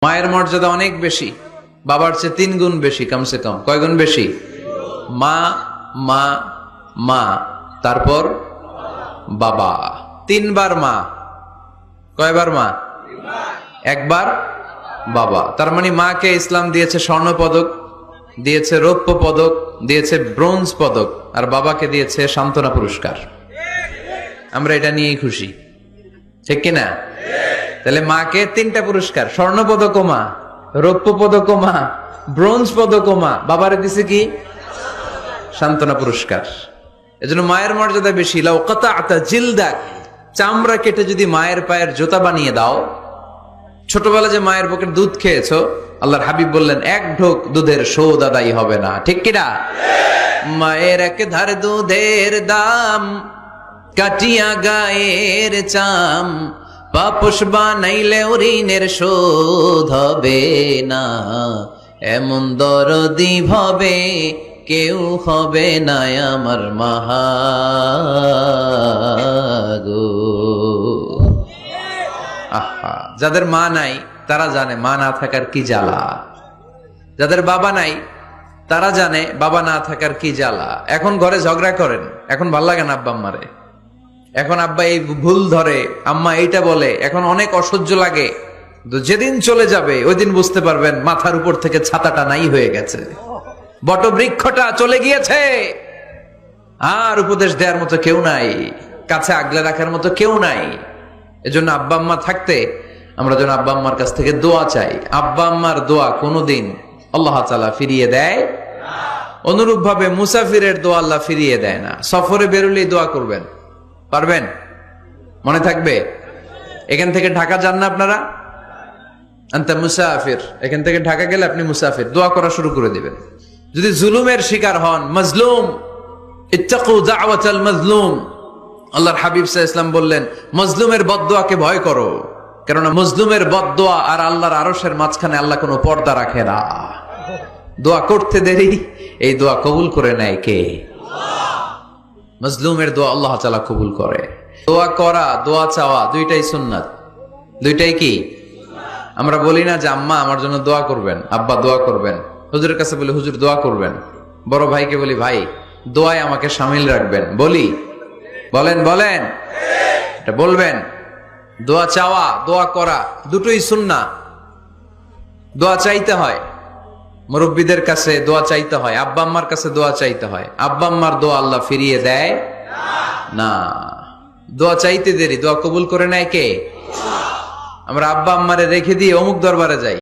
মায়ের মর্যাদা অনেক বেশি, বাবার চেয়ে 3 গুণ বেশি, কমসে কম। কয় গুণ বেশি? মা মা মা, তারপর বাবা। 3 বার মা। কয়বার মা? একবার বাবা। তার মানে মাকে ইসলাম দিয়েছে স্বর্ণ পদক, দিয়েছে রৌপ্য পদক, দিয়েছে ব্রোঞ্জ পদক, আর বাবাকে দিয়েছে সান্ত্বনা পুরস্কার। আমরা এটা নিয়েই খুশি, ঠিক কিনা? তাহলে মাকে 3টা পুরস্কার, স্বর্ণ পদক মা, রৌপ্য পদক মা, ব্রোঞ্জ পদক মা, বাবারে দিছে কি? সান্ত্বনা পুরস্কার। এজন্য মায়ের মর্যাদা বেশি। লাউ কাতাআতা জিলদাক, চামড়া কেটে যদি মায়ের পায়ের জুতা বানিয়ে দাও। ছোটবেলা যে মায়ের বুকের দুধ খেয়েছো, আল্লাহর হাবিব বললেন 1 ঢোক দুধের শোধ আদায় হবে না, ঠিক কিনা? মায়ের এক ধার দুধের দাম, কাটিয়া গায়ের চাম, পাপোশ বানাইলে ঋণের শোধ হবে না। এমন দরদি ভাবে কেউ হবে না আমার মাহাগো। আহা, যাদের মা নাই তারা জানে মা না থাকার কি জ্বালা। যাদের বাবা নাই তারা জানে বাবা না থাকার কি জ্বালা। এখন ঘরে ঝগড়া করেন, এখন ভাল লাগে না আব্বা আম্মারে, এখন আব্বা এই ভুল ধরে, আম্মা এইটা বলে, এখন অনেক অসহ্য লাগে। তো যেদিন চলে যাবে ওই দিন বুঝতে পারবেন মাথার উপর থেকে ছাতাটা নাই হয়ে গেছে, বটবৃক্ষটা চলে গিয়েছে, আর উপদেশ দেওয়ার মতো কেউ নাই, কাছে আগলে রাখার মতো কেউ নাই। এজন্য আব্বা আম্মা থাকতে আমরা যেন আব্বা আম্মার কাছ থেকে দোয়া চাই। আব্বা আম্মার দোয়া কোনোদিন আল্লাহ তাআলা ফিরিয়ে দেয়। অনুরূপ ভাবে মুসাফিরের দোয়া আল্লাহ ফিরিয়ে দেয় না। সফরে বেরোলেই দোয়া করবেন, পারবেন? মনে থাকবে? এখান থেকে ঢাকা যান না আপনারা? আনতা মুসাফির, এখান থেকে ঢাকা গেলে আপনি মুসাফির, দোয়া করা শুরু করে দিবেন। যদি জুলুমের শিকার হন, মাজলুম, ইত্তাকু দাওয়াতাল মাজলুম, আল্লাহর হাবিব সাল্লাল্লাহু আলাইহি ওয়াসাল্লাম বললেন মজলুমের বদদোয়াকে ভয় করো, কেননা মজলুমের বদদোয়া আর আল্লাহর আরশের মাঝখানে আল্লাহ কোনো পর্দা রাখে না। দোয়া করতে দেরি, এই দোয়া কবুল করে নেয় কে? মজলুমের দোয়া আল্লাহ তাআলা কবুল করে। দোয়া করা, দোয়া চাওয়া দুইটাই সুন্নাত। দুইটাই কি? আমরা বলি না যে আম্মা আমার জন্য দোয়া করবেন, আব্বা দোয়া করবেন। হুজুরের কাছে বলি হুজুর দোয়া করবেন। বড় ভাইকে বলি ভাই দোয়ায় আমাকে শামিল রাখবেন। বলি? বলেন বলেন, এটা বলবেন। দোয়া চাওয়া, দোয়া করা দুটোই সুন্নাহ। দোয়া চাইতে হয়, মুরব্বীদের কাছে দোয়া চাইতে হয়, আব্বা আম্মার কাছে দোয়া চাইতে হয়। আব্বা আম্মার দোয়া আল্লাহ ফিরিয়ে দেয় না। দোয়া চাইতে দেরি, দোয়া কবুল করে নেয় কে? আমরা আব্বা আম্মারে রেখে দিয়ে অমুক দরবারে যাই।